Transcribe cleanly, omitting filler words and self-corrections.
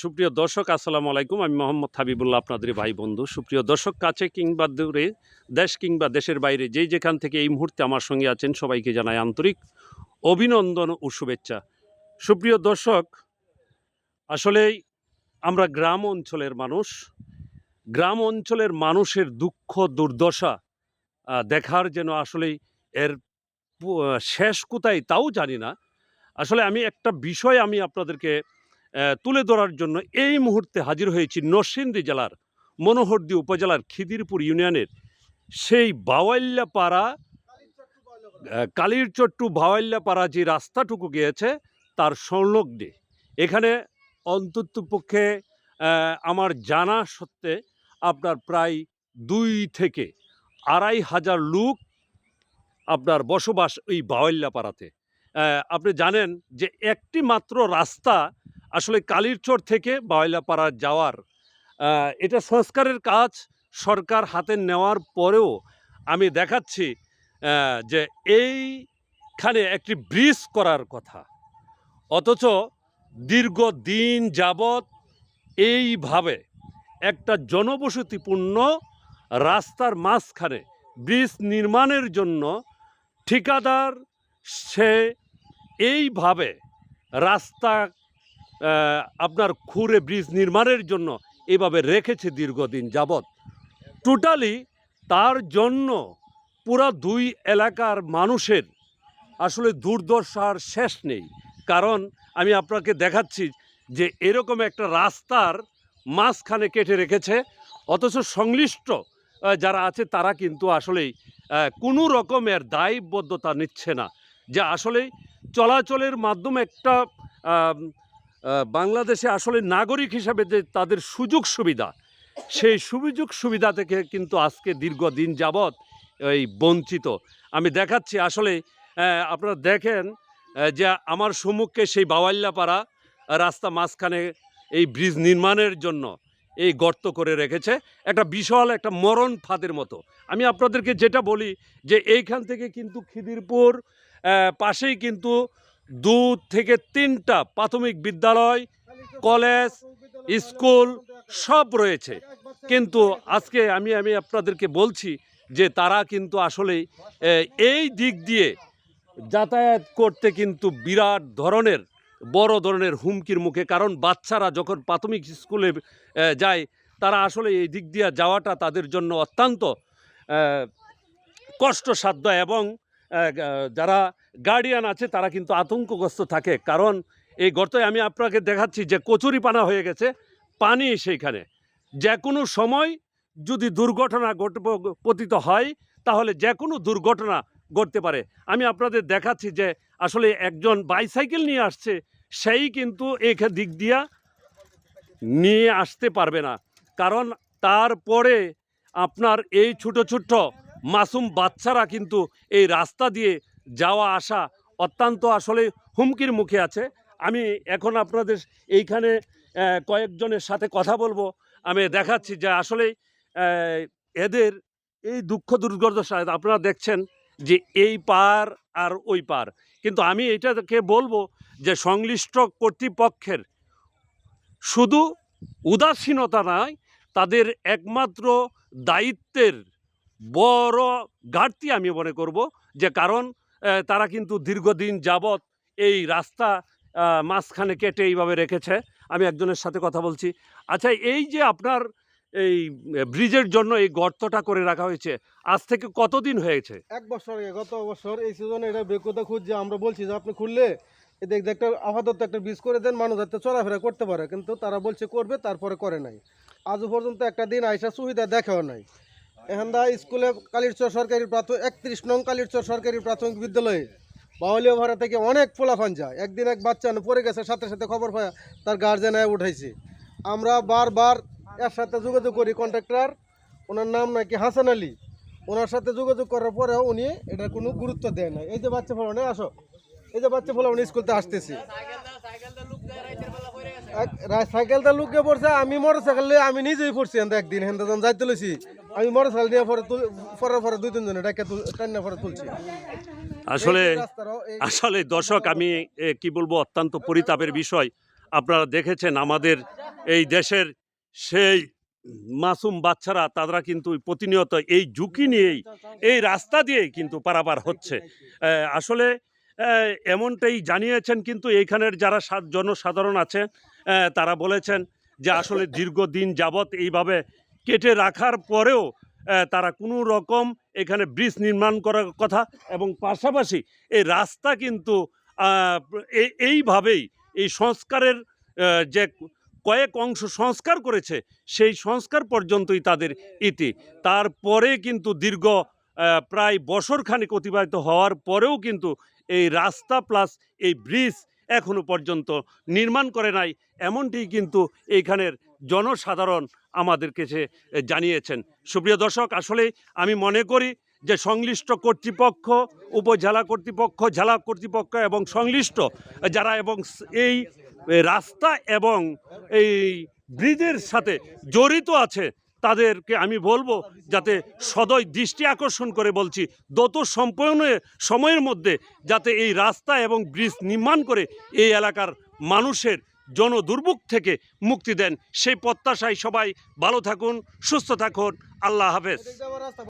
সুপ্রিয় দর্শক, আসসালামু আলাইকুম। আমি মোহাম্মদ হাবিবুল্লাহ, আপনাদের ভাই বন্ধু। সুপ্রিয় দর্শক, কাছে কিংবা দূরে, দেশ কিংবা দেশের বাইরে যেই যেখান থেকে এই মুহূর্তে আমার সঙ্গে আছেন, সবাইকে জানাই আন্তরিক অভিনন্দন ও শুভেচ্ছা। সুপ্রিয় দর্শক, আসলেই আমরা গ্রাম অঞ্চলের মানুষ। গ্রাম অঞ্চলের মানুষের দুঃখ দুর্দশা দেখার যেন আসলেই এর শেষ কোথায় তাও জানি না। আসলে আমি একটা বিষয় আপনাদেরকে তুলে ধরার জন্য এই মুহূর্তে হাজির হয়েছি নরসিংদী জেলার মনোহরদী উপজেলার খিদিরপুর ইউনিয়নের সেই বাওয়াল্যাপাড়া, কালীরচট্টু বাওয়াল্যাপাড়া যে রাস্তাটুকু গিয়েছে তার সংলগ্নে। এখানে অন্ততপক্ষে আমার জানা সত্ত্বে আপনার প্রায় 2 থেকে 2,500 লোক আপনার বসবাস এই বাওয়াল্যাপাড়াতে। আপনি জানেন যে একটি মাত্র রাস্তা আসলে কালীরচর থেকে বাওয়াল্যাপাড়া যাওয়ার, এটা সংস্কারের কাজ সরকার হাতে নেওয়ার পরেও আমি দেখাচ্ছি যে এইখানে একটি ব্রিজ করার কথা, অথচ দীর্ঘদিন যাবৎ এইভাবে একটা জনবসতিপূর্ণ রাস্তার মাঝখানে ব্রিজ নির্মাণের জন্য ঠিকাদার সে এইভাবে রাস্তা আপনার খুঁড়ে ব্রিজ নির্মাণের জন্য এইভাবে রেখেছে দীর্ঘদিন যাবৎ। টোটালি তার জন্য পুরা 2 এলাকার মানুষের আসলে দুর্দশার শেষ নেই। কারণ আমি আপনাকে দেখাচ্ছি যে এরকম একটা রাস্তার মাঝখানে কেটে রেখেছে, অথচ সংশ্লিষ্ট যারা আছে তারা কিন্তু আসলেই কোনো রকমের দায়বদ্ধতা নিচ্ছে না, যে আসলে চলাচলের মাধ্যমে একটা বাংলাদেশে আসলে নাগরিক হিসাবে যে তাদের সুযোগ সুবিধা, সেই সুযোগ সুবিধা থেকে কিন্তু আজকে দীর্ঘদিন যাবৎ এই বঞ্চিত। আমি দেখাচ্ছি আসলে আপনারা দেখেন যে আমার সম্মুখে সেই বাওয়াল্যাপাড়া রাস্তা মাঝখানে এই ব্রিজ নির্মাণের জন্য এই গর্ত করে রেখেছে, একটা বিশাল একটা মরণ ফাঁদের মতো। আমি আপনাদেরকে যেটা বলি যে এইখান থেকে কিন্তু খিদিরপুর পাশেই কিন্তু 2 থেকে 3টা প্রাথমিক বিদ্যালয়, কলেজ, স্কুল সব রয়েছে। কিন্তু আজকে আমি আপনাদেরকে বলছি যে তারা কিন্তু আসলেই এই দিক দিয়ে যাতায়াত করতে কিন্তু বিরাট ধরনের বড় ধরনের হুমকির মুখে। কারণ বাচ্চারা যখন প্রাথমিক স্কুলে যায়, তারা আসলে এই দিক দিয়ে যাওয়াটা তাদের জন্য অত্যন্ত কষ্টসাধ্য, এবং যারা গার্ডিয়ান আছে তারা কিন্তু আতঙ্কগ্রস্ত থাকে। কারণ এই গর্তে আমি আপনাকে দেখাচ্ছি যে কচুরিপানা হয়ে গেছে, পানি সেইখানে যে কোনো সময় যদি দুর্ঘটনা পতিত হয় তাহলে যে কোনো দুর্ঘটনা ঘটতে পারে। আমি আপনাদের দেখাচ্ছি যে আসলে একজন বাইসাইকেল নিয়ে আসছে, সেই কিন্তু এখান দিক দিয়া নিয়ে আসতে পারবে না। কারণ তারপরে আপনার এই ছোটো ছোট্ট মাসুম বাচ্চারা কিন্তু এই রাস্তা দিয়ে যাওয়া আসা অত্যন্ত আসলে হুমকির মুখে আছে। আমি এখন আপনাদের এইখানে কয়েকজনের সাথে কথা বলবো। আমি দেখাচ্ছি যে আসলে এদের এই দুঃখ দুর্দশা আপনারা দেখছেন যে এই পার আর ওই পার। কিন্তু আমি এটাকে বলবো যে সংশ্লিষ্ট কর্তৃপক্ষের শুধু উদাসীনতা নয়, তাদের একমাত্র দায়িত্বের বড় ঘাটতি আমি মনে করব। যে কারণ তারা কিন্তু দীর্ঘদিন যাবৎ এই রাস্তা মাঝখানে কেটে এইভাবে রেখেছে। আমি একজনের সাথে কথা বলছি। আচ্ছা, এই যে আপনার এই ব্রিজের জন্য এই গর্তটা করে রাখা হয়েছে, আজ থেকে কতদিন হয়েছে? 1 বছর আগে, গত বছর এই সিজনে এটা বেকুতা খুঁজছে। আমরা বলছি যে আপনি খুললে এদিক একটা আপাতত একটা ব্রিজ করে দেন, মানুষ যাতে চলাফেরা করতে পারে, কিন্তু তারা বলছে করবে, তারপরে করে নাই। আজও পর্যন্ত একটা দিন আইসা সুবিধা দেখাও নাই। এখানদা স্কুলে কালীরচর সরকারি 31 নং কালীরচর সরকারি প্রাথমিক বিদ্যালয়ে বাউলিয়া ভাড়া থেকে অনেক পোলাফান যায়। একদিন এক বাচ্চা পড়ে গেছে, সাথে সাথে খবর পায় তার গার্জেন উঠাইছে। আমরা বারবার এর সাথে যোগাযোগ করি, কন্ট্রাক্টর, ওনার নাম নাকি হাসান আলী, ওনার সাথে যোগাযোগ করার পরেও উনি এটার কোনো গুরুত্ব দেয় না। এই যে বাচ্চা ফলানো, আসো, এই যে বাচ্চা ফলানো স্কুলতে আসতেছি, সাইকেলটা লুকিয়ে পড়ছে। আমি মোটর সাইকেল নিয়ে আমি নিজেই পড়ছি। একদিন হেন যাইতে লইছি, আমি মোটর সাইকেল নিয়ে পরে 2-3 জনে ডাকে টান্না পরে তুলছি। আসলে দর্শক, আমি কি বলবো, অত্যন্ত পরিতাপের বিষয়। আপনারা দেখেছেন আমাদের এই দেশের সেই মাসুম বাচ্চারা তারা কিন্তু প্রতিনিয়ত এই ঝুঁকি নিয়েই এই রাস্তা দিয়েই কিন্তু পারাপার হচ্ছে। আসলে এমনটাই জানিয়েছেন কিন্তু এইখানের যারা জনসাধারণ আছে তারা বলেছেন যে আসলে দীর্ঘদিন যাবৎ এইভাবে কেটে রাখার পরেও তারা কোনো রকম এখানে ব্রিজ নির্মাণ করার কথা এবং পাশাপাশি এই রাস্তা কিন্তু এইভাবেই এই সংস্কারের যে কয়েক অংশ সংস্কার করেছে সেই সংস্কার পর্যন্তই তাদের ইতি। তারপরে কিন্তু দীর্ঘ প্রায় বছরখানেক অতিবাহিত হওয়ার পরেও কিন্তু এই রাস্তা প্লাস এই ব্রিজ এখনো পর্যন্ত নির্মাণ করে নাই, এমনটি কিন্তু এইখানের জনসাধারণ আমাদের কাছে জানিয়েছেন। সুপ্রিয় দর্শক, আসলে আমি মনে করি যে সংশ্লিষ্ট কর্তৃপক্ষ, উপজেলা কর্তৃপক্ষ, জেলা কর্তৃপক্ষ এবং সংশ্লিষ্ট যারা এবং এই রাস্তা এবং এই ব্রিজের সাথে জড়িত আছে তাদেরকে আমি বলবো যাতে সদয় দৃষ্টি আকর্ষণ করে বলছি দ্রুত সময়ের মধ্যে যাতে এই রাস্তা এবং ব্রিজ নির্মাণ করে এই এলাকার মানুষের জনদুর্ভোগ থেকে মুক্তি দেন, সেই প্রত্যাশায় সবাই ভালো থাকুন, সুস্থ থাকুন। আল্লাহ হাফেজ।